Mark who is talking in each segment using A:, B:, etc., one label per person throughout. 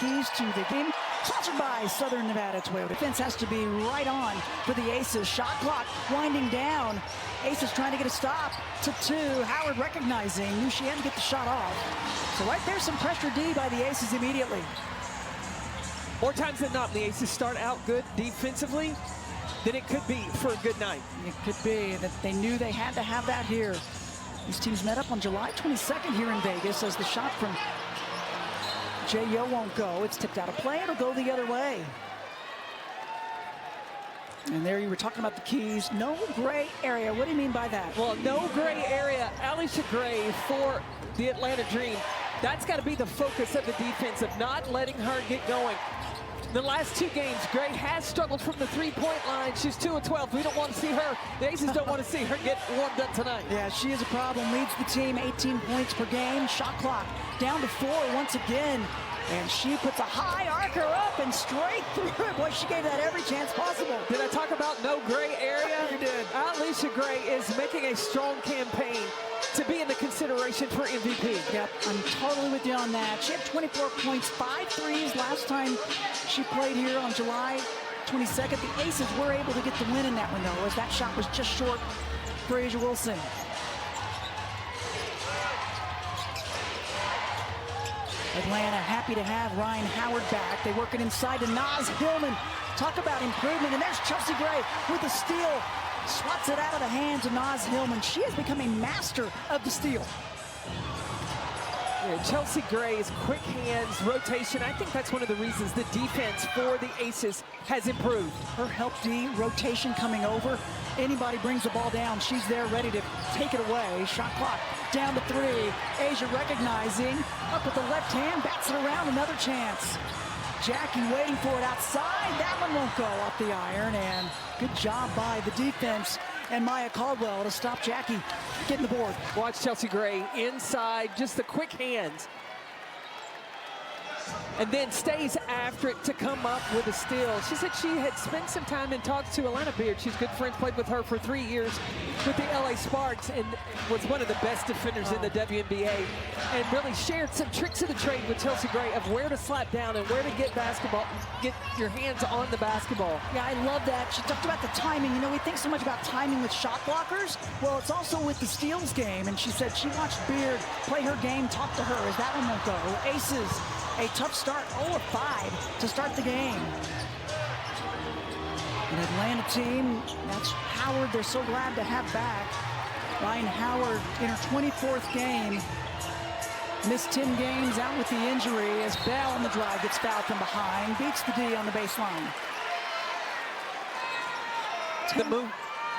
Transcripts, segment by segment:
A: keys to the game. Sponsored by Southern Nevada Toyota. Defense has to be right on for the Aces. Shot clock winding down. Aces trying to get a stop to 2. Howard recognizing, knew she had to get the shot off. So right there, some pressure D by the Aces immediately.
B: More times than not, the Aces start out good defensively, then it could be for a good night.
A: It could be that they knew they had to have that here. These teams met up on July 22nd here in Vegas as the shot from J.Yo won't go. It's tipped out of play. It'll go the other way. And there you were talking about the keys. No gray area. What do you mean by that?
B: Well, no gray area. Alicia Gray for the Atlanta Dream. That's got to be the focus of the defense, of not letting her get going. The last 2 games, Gray has struggled from the 3-point line. She's 2 of 12. We don't want to see her. The Aces don't want to see her get warmed up tonight.
A: Yeah, she is a problem. Leads the team 18 points per game. Shot clock down to 4 once again. And she puts a high arcer up and straight through it. Boy, she gave that every chance possible.
B: Did I talk about no gray area?
A: You did.
B: Alicia Gray is making a strong campaign to be in the consideration for MVP.
A: Yep, I'm totally with you on that. She had 24 points, 5 threes last time she played here on July 22nd. The Aces were able to get the win in that one, though, as that shot was just short for Asia Wilson. Atlanta happy to have Ryan Howard back. They work it inside to Naz Hillman. Talk about improvement. And there's Chelsea Gray with the steal. Swats it out of the hands of Naz Hillman. She has become a master of the steal.
B: Yeah, Chelsea Gray's quick hands, rotation. I think that's one of the reasons the defense for the Aces has improved.
A: Her help D, rotation coming over. Anybody brings the ball down, she's there ready to take it away. Shot clock down to 3. Asia recognizing, up with the left hand, bats it around, another chance. Jackie waiting for it outside. That one won't go off the iron, and good job by the defense and Maya Caldwell to stop Jackie getting the board.
B: Watch Chelsea Gray inside, just the quick hands. And then stays after it to come up with a steal. She said she had spent some time and talked to Alana Beard. She's good friends, played with her for 3 years with the LA Sparks, and was one of the best defenders in the WNBA, and really shared some tricks of the trade with Chelsea Gray of where to slap down and where to get your hands on the basketball.
A: Yeah, I love that. She talked about the timing. You know, we think so much about timing with shot blockers. Well, it's also with the steals game, and she said she watched Beard play her game, talk to her as that one won't go. Aces, a tough start, 0 of 5 to start the game. An Atlanta team, that's Howard, they're so glad to have back. Ryan Howard in her 24th game. Missed 10 games out with the injury as Bell on the drive gets fouled from behind, beats the D on the baseline.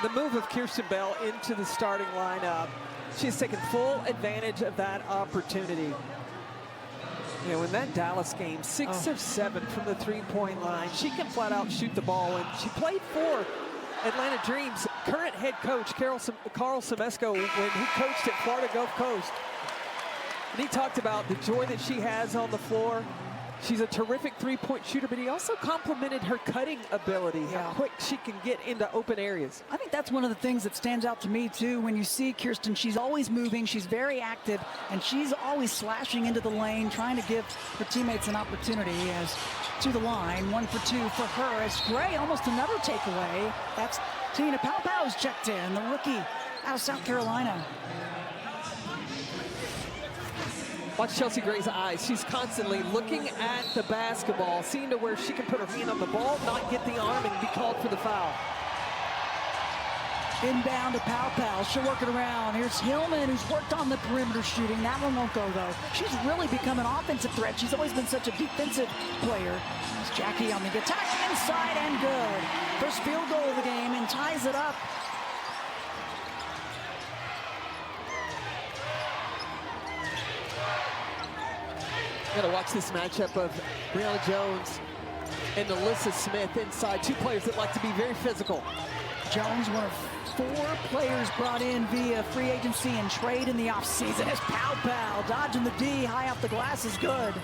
B: The move of Kirsten Bell into the starting lineup, she's taken full advantage of that opportunity. You know, in that Dallas game, 6 of 7 from the 3-point line. She can flat out shoot the ball, and she played for Atlanta Dream's current head coach, Carl Semesco, when he coached at Florida Gulf Coast. And he talked about the joy that she has on the floor. She's a terrific 3-point shooter, but he also complimented her cutting ability, how quick she can get into open areas.
A: I think that's one of the things that stands out to me, too, when you see Kirsten. She's always moving, she's very active, and she's always slashing into the lane, trying to give her teammates an opportunity. As to the line, 1 for 2 for her. As Gray, almost another takeaway. That's Tina Paopao checked in, the rookie out of South Carolina.
B: Watch Chelsea Gray's eyes. She's constantly looking at the basketball, seeing to where she can put her hand on the ball, not get the arm, and be called for the foul.
A: Inbound to Paopao. She'll work it around. Here's Hillman, who's worked on the perimeter shooting. That one won't go, though. She's really become an offensive threat. She's always been such a defensive player. It's Jackie on the attack, inside and good. First field goal of the game, and ties it up.
B: Got to watch this matchup of Brianna Jones and Alyssa Smith inside. 2 players that like to be very physical.
A: Jones, one of 4 players brought in via free agency and trade in the offseason. As Paopao dodging the D, high off the glass is good.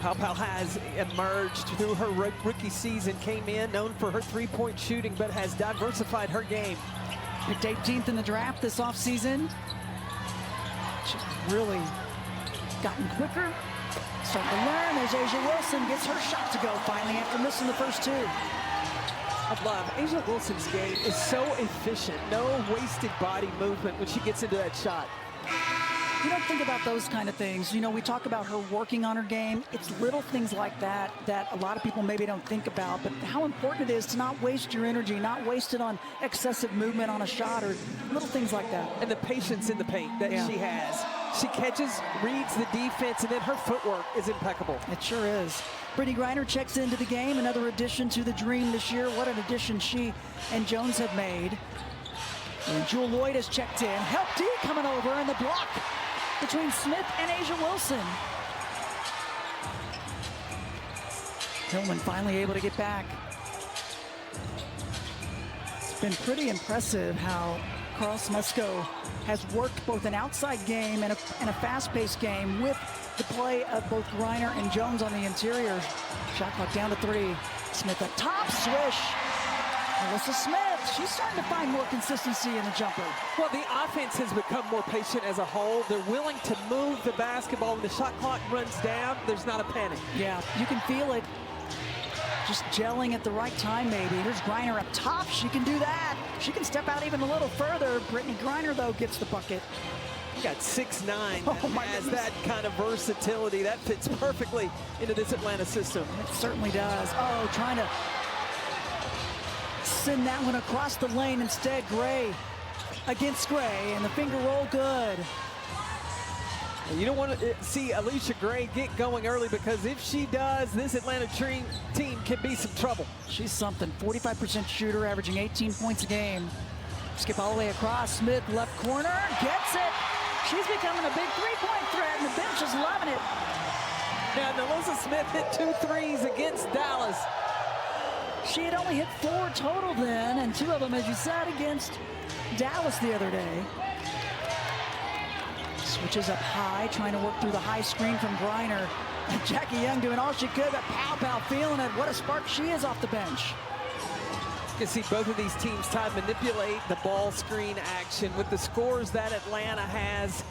B: Paopao has emerged through her rookie season, came in known for her 3-point shooting, but has diversified her game.
A: Picked 18th in the draft this offseason. She's really gotten quicker, Starting to learn as Asia Wilson gets her shot to go finally after missing the first two.
B: I love Asia Wilson's game is so efficient. No wasted body movement when she gets into that shot.
A: You don't think about those kind of things. You know, we talk about her working on her game. It's little things like that that a lot of people maybe don't think about, but how important it is to not waste your energy, not waste it on excessive movement on a shot or little things like that.
B: And the patience in the paint that she has. She catches, reads the defense, and then her footwork is impeccable.
A: It sure is. Brittany Griner checks into the game, another addition to the Dream this year. What an addition she and Jones have made. And Jewel Lloyd has checked in. Help D coming over, and the block between Smith and Asia Wilson. Tillman finally able to get back. It's been pretty impressive how Carl Smesko has worked both an outside game and a fast-paced game with the play of both Griner and Jones on the interior. Shot clock down to 3. Smith at top, swish. Alyssa Smith, she's starting to find more consistency in the jumper.
B: Well, the offense has become more patient as a whole. They're willing to move the basketball. When the shot clock runs down, there's not a panic.
A: Yeah, you can feel it just gelling at the right time, maybe. Here's Griner up top. She can do that. She can step out even a little further. Brittany Griner, though, gets the bucket.
B: You got 6'9",
A: oh my
B: has
A: goodness.
B: that kind of versatility. That fits perfectly into this Atlanta system.
A: It certainly does. Oh, trying to send that one across the lane instead. Gray against Gray, and the finger roll good.
B: You don't want to see Alicia Gray get going early, because if she does, this Atlanta team can be some trouble.
A: She's something. 45% shooter, averaging 18 points a game. Skip all the way across. Smith, left corner, gets it. She's becoming a big three-point threat, and the bench is loving it.
B: Now, Alyssa Smith hit 2 threes against Dallas.
A: She had only hit 4 total then, and 2 of them, as you said, against Dallas the other day. Switches up high, trying to work through the high screen from Griner. And Jackie Young doing all she could, but Pow feeling it. What a spark she is off the bench.
B: You can see both of these teams try to manipulate the ball screen action with the scores that Atlanta has,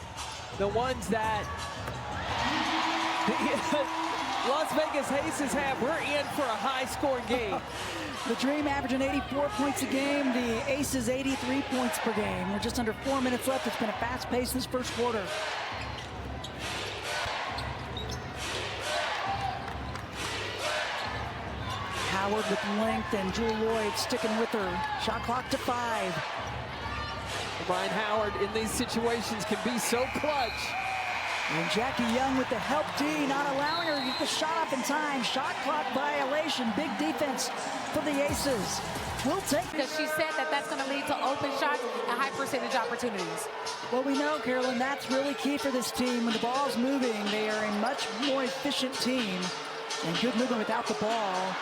B: the ones that the Las Vegas Aces have. We're in for a high-scoring game.
A: The Dream averaging 84 points a game, the Aces 83 points per game. We're just under 4 minutes left. It's been a fast pace this first quarter. Howard with length, and Jewel Lloyd sticking with her. Shot clock to 5.
B: Brian Howard in these situations can be so clutch.
A: And Jackie Young with the help D, not allowing her to get the shot up in time. Shot clock violation. Big defense for the Aces. We'll take
C: because she said that that's going to lead to open shots and high percentage opportunities.
A: Well, we know, Carolyn, that's really key for this team. When the ball's moving, they are a much more efficient team. And good movement without the ball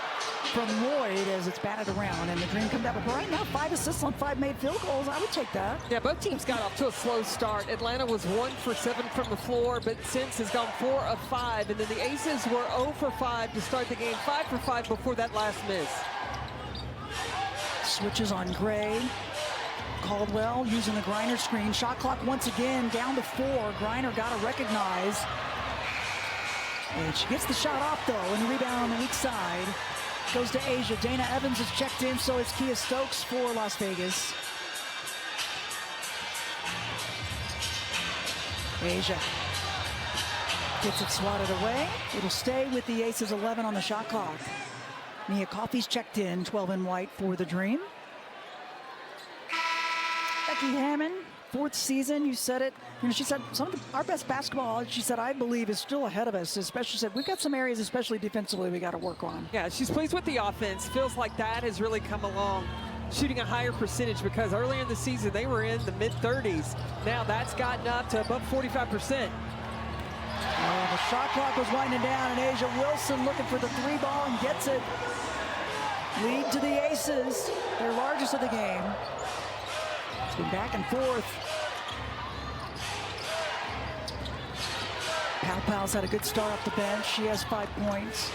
A: from Lloyd as it's batted around, and the Dream come down. But right now, 5 assists on 5 made field goals. I would take that.
B: Yeah, both teams got off to a slow start. Atlanta was 1 for 7 from the floor, but since has gone 4 of 5. And then the Aces were 0 for 5 to start the game, 5 for 5 before that last miss.
A: Switches on Gray. Caldwell using the Griner screen. Shot clock once again down to 4. Griner got to recognize. And she gets the shot off, though, and the rebound on the weak side goes to Asia. Dana Evans is checked in, so is Kia Stokes for Las Vegas. Asia gets it swatted away. It'll stay with the Aces 11 on the shot clock. Mia Coffey's checked in, 12 in white for the Dream. Becky Hammond, 4th season, you said it. You know, she said some of our best basketball, she said, I believe, is still ahead of us. Especially said we've got some areas, especially defensively, we got to work on.
B: Yeah, she's pleased with the offense. Feels like that has really come along, shooting a higher percentage, because earlier in the season they were in the mid-30s. Now that's gotten up to above 45%.
A: The shot clock was winding down, and Asia Wilson looking for the 3 ball and gets it. Lead to the Aces, their largest of the game. It's been back and forth. Pow's had a good start off the bench. She has 5 points.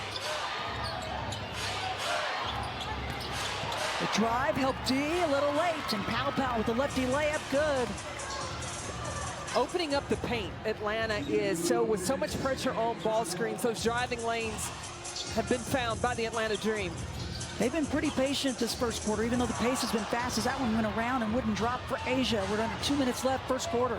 A: The drive helped D a little late, and Pow with the lefty layup, good.
B: Opening up the paint, Atlanta is. So with so much pressure on ball screens, those driving lanes have been found by the Atlanta Dream.
A: They've been pretty patient this first quarter, even though the pace has been fast as that one went around and wouldn't drop for Asia. We're under 2 minutes left, first quarter.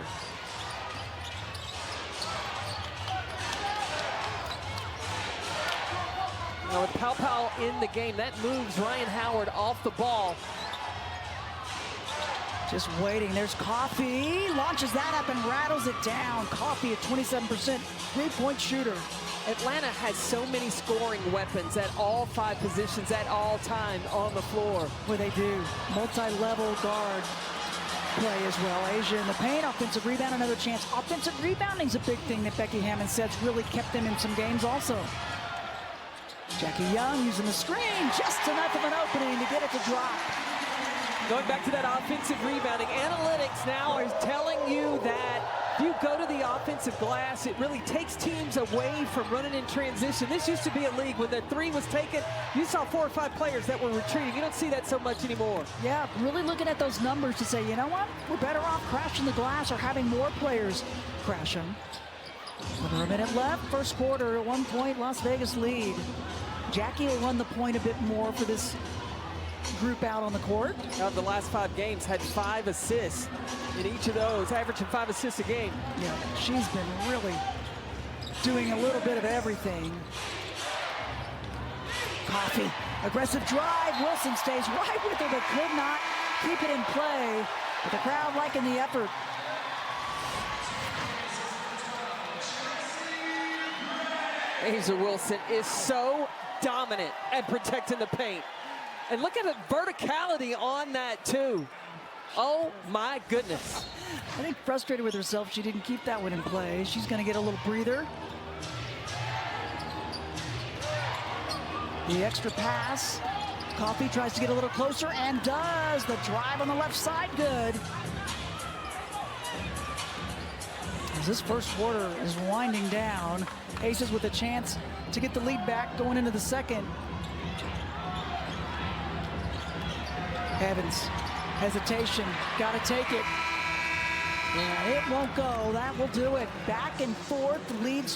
B: Now with Pau in the game, that moves Ryan Howard off the ball.
A: Just waiting. There's Coffee. Launches that up and rattles it down. Coffee at 27%, three-point shooter.
B: Atlanta has so many scoring weapons at all 5 positions at all times on the floor.
A: Where they do multi-level guard play as well. Asia in the paint, offensive rebound, another chance. Offensive rebounding is a big thing that Becky Hammond said's really kept them in some games also. Jackie Young using the screen, just enough of an opening to get it to drop.
B: Going back to that offensive rebounding, analytics now are telling you that if you go to the offensive glass, it really takes teams away from running in transition. This used to be a league when the 3 was taken, you saw 4 or 5 players that were retreating. You don't see that so much anymore.
A: Yeah, really looking at those numbers to say, you know what? We're better off crashing the glass or having more players crash them. Under a minute left, first quarter, 1 point Las Vegas lead. Jackie will run the point a bit more for this group out on the court.
B: Of the last 5 games, had 5 assists in each of those, averaging 5 assists a game.
A: Yeah, she's been really doing a little bit of everything. Coffee, aggressive drive. Wilson stays right with her, but could not keep it in play. But the crowd liking the effort.
B: A'ja Wilson is so dominant at protecting the paint. And look at the verticality on that too. Oh my goodness.
A: I think frustrated with herself, she didn't keep that one in play. She's gonna get a little breather. The extra pass. Coffee tries to get a little closer and does. The drive on the left side, good. As this first quarter is winding down, Aces with a chance to get the lead back going into the second. Evans, hesitation, gotta take it. And it won't go, that will do it. Back and forth, leads